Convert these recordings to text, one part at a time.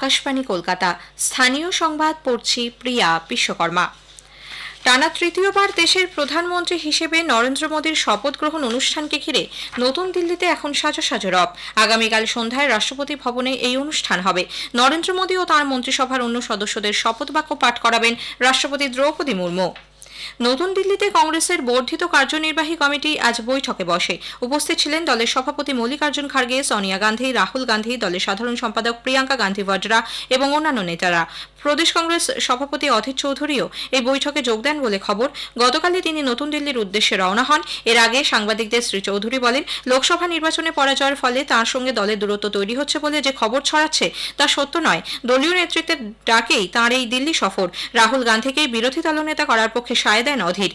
আকাশবাণী কলকাতা। স্থানীয় সংবাদ পড়ছি প্রিয়া বিশ্বকর্মা। টানা তৃতীয়বার দেশের প্রধানমন্ত্রী হিসেবে নরেন্দ্র মোদীর শপথ গ্রহণ অনুষ্ঠানকে ঘিরে নতুন দিল্লিতে এখন সাজো রব। আগামীকাল সন্ধ্যায় রাষ্ট্রপতি ভবনে এই অনুষ্ঠান হবে। নরেন্দ্র মোদী ও তাঁর মন্ত্রিসভার অন্য সদস্যদের শপথ বাক্য পাঠ করাবেন রাষ্ট্রপতি দ্রৌপদী মুর্মু। নতুন দিল্লিতে কংগ্রেসের বর্ধিত কার্যনির্বাহী কমিটি আজ বৈঠকে বসে। উপস্থিত ছিলেন দলের সভাপতি মল্লিকার্জুন খার্গে, সোনিয়া গান্ধী, রাহুল গান্ধী, দলের সাধারণ সম্পাদক প্রিয়াঙ্কা গান্ধী ভাডরা এবং অন্যান্য নেতারা। প্রদেশ কংগ্রেস সভাপতি অধীর চৌধুরীও এই বৈঠকে যোগ দেন বলে খবর। গতকালই তিনি নতুন দিল্লির উদ্দেশ্যে রওনা হন। এর আগে সাংবাদিকদের শ্রী চৌধুরী বলেন, লোকসভা নির্বাচনে পরাজয়ের ফলে তাঁর সঙ্গে দলের দূরত্ব তৈরি হচ্ছে বলে যে খবর ছড়াচ্ছে তা সত্য নয়। দলীয় নেতৃত্বের ডাকেই তাঁর এই দিল্লি সফর। রাহুল গান্ধীকেই বিরোধী দলনেতা করার পক্ষে সায় দেন অধীর।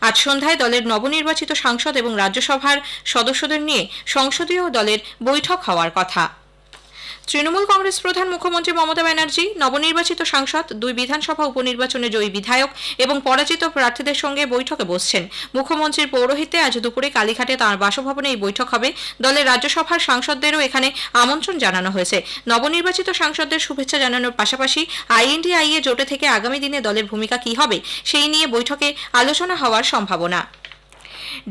আজ সন্ধ্যায় দলের নবনির্বাচিত সাংসদ এবং রাজ্যসভার সদস্যদের নিয়ে সংসদীয় দলের বৈঠক হওয়ার কথা। তৃণমূল কংগ্রেস প্রধান মুখ্যমন্ত্রী মমতা ব্যানার্জি নবনির্বাচিত সাংসদ, 2 বিধানসভা উপনির্বাচনে জয়ী বিধায়ক এবং পরাজিত প্রার্থীদের সঙ্গে বৈঠকে বসছেন। মুখ্যমন্ত্রীর পৌরোহিত্যে আজ দুপুরে কালীঘাটে তাঁর বাসভবনে এই বৈঠক হবে। দলের রাজ্যসভার সাংসদদেরও এখানে আমন্ত্রণ জানানো হয়েছে। নবনির্বাচিত সাংসদদের শুভেচ্ছা জানানোর পাশাপাশি INDIA জোটে থেকে আগামী দিনে দলের ভূমিকা কী হবে সেই নিয়ে বৈঠকে আলোচনা হওয়ার সম্ভাবনা।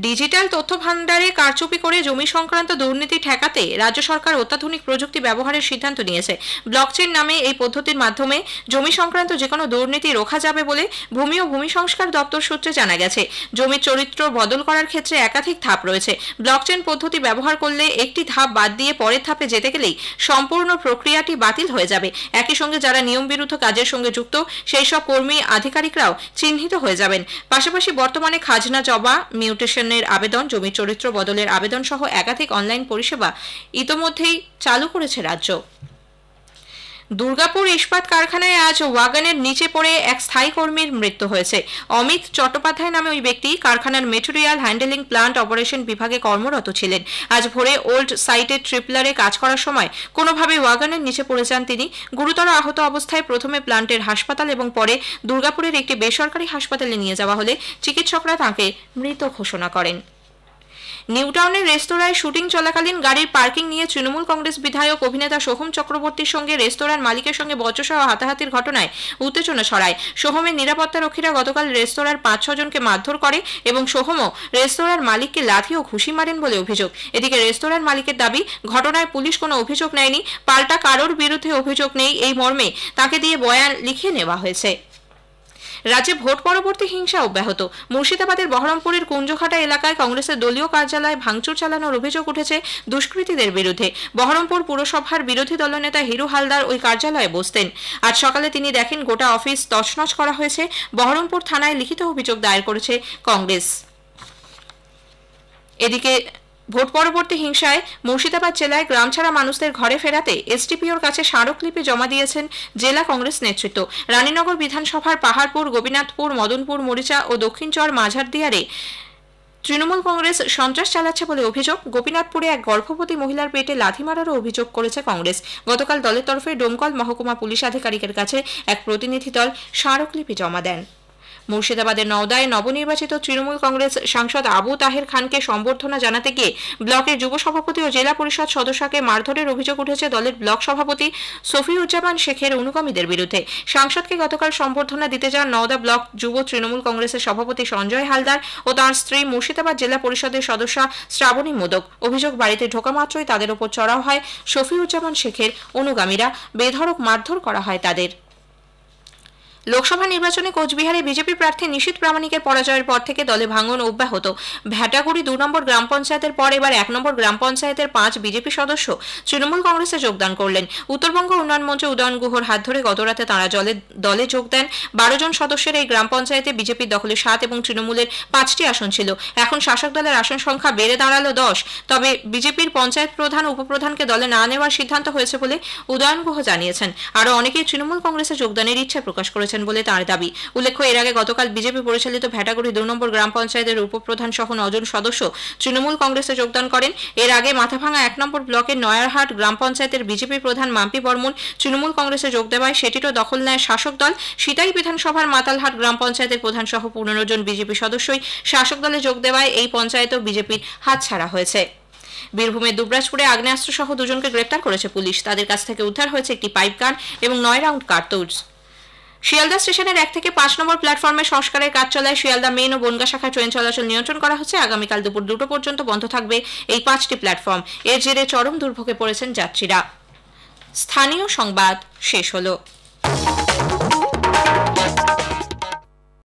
ডিজিটাল তথ্য ভান্ডারে কারচুপি করে জমি সংক্রান্ত দুর্নীতি ঠেকাতে রাজ্য সরকার অত্যাধুনিক প্রযুক্তি ব্যবহারের সিদ্ধান্ত নিয়েছে। ব্লকচেন নামে এই পদ্ধতির মাধ্যমে জমি সংক্রান্ত যে কোনো দুর্নীতি রোখা যাবে বলে ভূমি ও ভূমি সংস্কার দপ্তর সূত্রে জানা গেছে। জমির চরিত্র বদল করার ক্ষেত্রে একাধিক ধাপ রয়েছে। ব্লকচেন পদ্ধতি ব্যবহার করলে একটি ধাপ বাদ দিয়ে পরের ধাপে যেতে গেলেই সম্পূর্ণ প্রক্রিয়াটি বাতিল হয়ে যাবে। একই সঙ্গে যারা নিয়ম বিরুদ্ধ কাজের সঙ্গে যুক্ত সেই সব কর্মী আধিকারিকরাও চিহ্নিত হয়ে যাবেন। পাশাপাশি বর্তমানে খাজনা জমা, মিউটেশনের আবেদন, জমির চরিত্র বদলের আবেদন সহ একাধিক অনলাইন পরিষেবা ইতোমধ্যেই চালু করেছে রাজ্য। দুর্গাপুর ইস্পাত কারখানায় আজ ওয়াগনের নিচে পড়ে এক স্থায়ী কর্মীর মৃত্যু হয়েছে। অমিত চট্টোপাধ্যায় নামে ওই ব্যক্তি কারখানার মেটেরিয়াল হ্যান্ডেলিং প্লান্ট অপারেশন বিভাগে কর্মরত ছিলেন। আজ ভোরে ওল্ড সাইটের ট্রিপলারে কাজ করার সময় কোনোভাবে ওয়াগনের নিচে পড়ে যান তিনি। গুরুতর আহত অবস্থায় প্রথমে প্লান্টের হাসপাতাল এবং পরে দুর্গাপুরের একটি বেসরকারি হাসপাতালে নিয়ে যাওয়া হলে চিকিৎসকরা তাঁকে মৃত ঘোষণা করেন। নিউটাউনের রেস্তোরাঁয় শুটিং চলাকালীন গাড়ির পার্কিং নিয়ে তৃণমূল কংগ্রেস বিধায়ক অভিনেতা সোহম চক্রবর্তীর সঙ্গে রেস্তোরাঁর মালিকের সঙ্গে বচসা ও হাতাহাতির ঘটনায় উত্তেজনা ছড়ায়। সোহমের নিরাপত্তারক্ষীরা গতকাল রেস্তোরাঁর 5-6 জনকে মারধর করে এবং সোহমও রেস্তোরাঁর মালিককে লাথি ও ঘুষি মারেন বলে অভিযোগ। এদিকে রেস্তোরাঁর মালিকের দাবি, ঘটনায় পুলিশ কোনো অভিযোগ নেয়নি, পাল্টা কারোর বিরুদ্ধে অভিযোগ নেই এই মর্মে তাকে দিয়ে বয়ান লিখিয়ে নেওয়া হয়েছে। রাজ্যে ভোট পরবর্তী হিংসা অব্যাহত। মুর্শিদাবাদের বহরমপুরের কুঞ্জঘাটা এলাকায় কংগ্রেসের দলীয় কার্যালয়ে ভাঙচুর চালানোর অভিযোগ উঠেছে দুষ্কৃতীদের বিরুদ্ধে। বহরমপুর পুরসভার বিরোধী দলনেতা হিরু হালদার ওই কার্যালয়ে বসতেন। আজ সকালে তিনি দেখেন গোটা অফিস তছনছ করা হয়েছে। বহরমপুর থানায় লিখিত অভিযোগ দায়ের করেছে কংগ্রেস। এদিকে ভোট পরবর্তী হিংসায় মুর্শিদাবাদ জেলায় গ্রামছাড়া মানুষদের ঘরে ফেরাতে এসডিপিওর কাছে স্মারকলিপি জমা দিয়েছেন জেলা কংগ্রেস নেতৃত্ব। রানীনগর বিধানসভার পাহাড়পুর, গোপীনাথপুর, মদনপুর, মরিচা ও দক্ষিণচর মাঝারদিয়ারে তৃণমূল কংগ্রেস সন্ত্রাস চালাচ্ছে বলে অভিযোগ। গোপীনাথপুরে এক গর্ভবতী মহিলার পেটে লাথি মারারও অভিযোগ করেছে কংগ্রেস। গতকাল দলের তরফে ডোমকল মহকুমা পুলিশ আধিকারিকের কাছে এক প্রতিনিধি দল স্মারকলিপি জমা দেন। মুর্শিদাবাদের নওদায় নবনির্বাচিত তৃণমূল কংগ্রেস সাংসদ আবু তাহের খানকে সম্বর্ধনা জানাতে গিয়ে ব্লকের যুব সভাপতি ও জেলা পরিষদ সদস্যকে মারধরের অভিযোগ উঠেছে দলের ব্লক সভাপতি সফিউজ্জামান শেখের অনুগামীদের বিরুদ্ধে। সাংসদকে গতকাল সম্বর্ধনা দিতে যান নওদা ব্লক যুব তৃণমূল কংগ্রেসের সভাপতি সঞ্জয় হালদার ও তাঁর স্ত্রী মুর্শিদাবাদ জেলা পরিষদের সদস্যা শ্রাবণী মোদক। অভিযোগ, বাড়িতে ঢোকা মাত্রই তাদের ওপর চড়াও হয় সফিউজ্জামান শেখের অনুগামীরা, বেধড়ক মারধর করা হয় তাদের। লোকসভা নির্বাচনে কোচবিহারে বিজেপি প্রার্থী নিশীথ প্রামাণিকের পরাজয়ের পর থেকে দলে ভাঙন অব্যাহত। ভ্যাটাগুড়ি 2 নম্বর গ্রাম পঞ্চায়েতের পর এবার 1 নম্বর গ্রাম পঞ্চায়েতের 5 বিজেপি সদস্য তৃণমূল কংগ্রেসে যোগদান করলেন। উত্তরবঙ্গ উন্নয়ন মন্ত্রী উদয়ন গুহর হাত ধরে গতরাতে তাঁরা দলে যোগ দেন। 12 জন সদস্যের এই গ্রাম পঞ্চায়েতে বিজেপির দখলে 7 এবং তৃণমূলের 5টি আসন ছিল। এখন শাসক দলের আসন সংখ্যা বেড়ে দাঁড়ালো 10। তবে বিজেপির পঞ্চায়েত প্রধান, উপপ্রধানকে দলে না নেওয়ার সিদ্ধান্ত হয়েছে বলে উদয়ন গুহ জানিয়েছেন। আরও অনেকেই তৃণমূল কংগ্রেসে যোগদানের ইচ্ছা প্রকাশ করেছেন বলে তার দাবি। উল্লেখ্য, এর আগে গতকাল বিজেপি পরিচালিত ভ্যাটাগুড়ি 2 নম্বর গ্রাম পঞ্চায়েতের উপপ্রধান সহ 9 জন সদস্য তৃণমূল কংগ্রেসে যোগদান করেন। এর আগে মাথাভাঙা 1 নম্বর ব্লকের নয়ারহাট গ্রাম পঞ্চায়েতের বিজেপি প্রধান মাম্পি বর্মন তৃণমূল কংগ্রেসে যোগ দেওয়ায় সেটিরও দখল নেয় শাসক দল। সিতাই বিধানসভার মাতালহাট গ্রাম পঞ্চায়েতের প্রধান সহ 15 জন বিজেপি সদস্যই শাসক দলে যোগ দেওয়ায় এই পঞ্চায়েতও বিজেপির হাতছাড়া হয়েছে। বীরভূমের দুবরাজপুরে আগ্নেয়াস্ত্র সহ দুজনকে গ্রেপ্তার করেছে পুলিশ। তাদের কাছ থেকে উদ্ধার হয়েছে একটি পাইপ গান এবং 9 রাউন্ড কার্তুজ। শিয়ালদা স্টেশনের 1 থেকে 5 নম্বর প্ল্যাটফর্মে সংস্কারের কাজ চলায় শিয়ালদা মেন ও বনগা শাখায় ট্রেন চলাচল নিয়ন্ত্রণ করা হচ্ছে। আগামীকাল দুপুর 2টো পর্যন্ত বন্ধ থাকবে এই 5টি প্ল্যাটফর্ম। এর জেরে চরম দুর্ভোগে পড়েছেন যাত্রীরা। স্থানীয় সংবাদ শেষ হলো।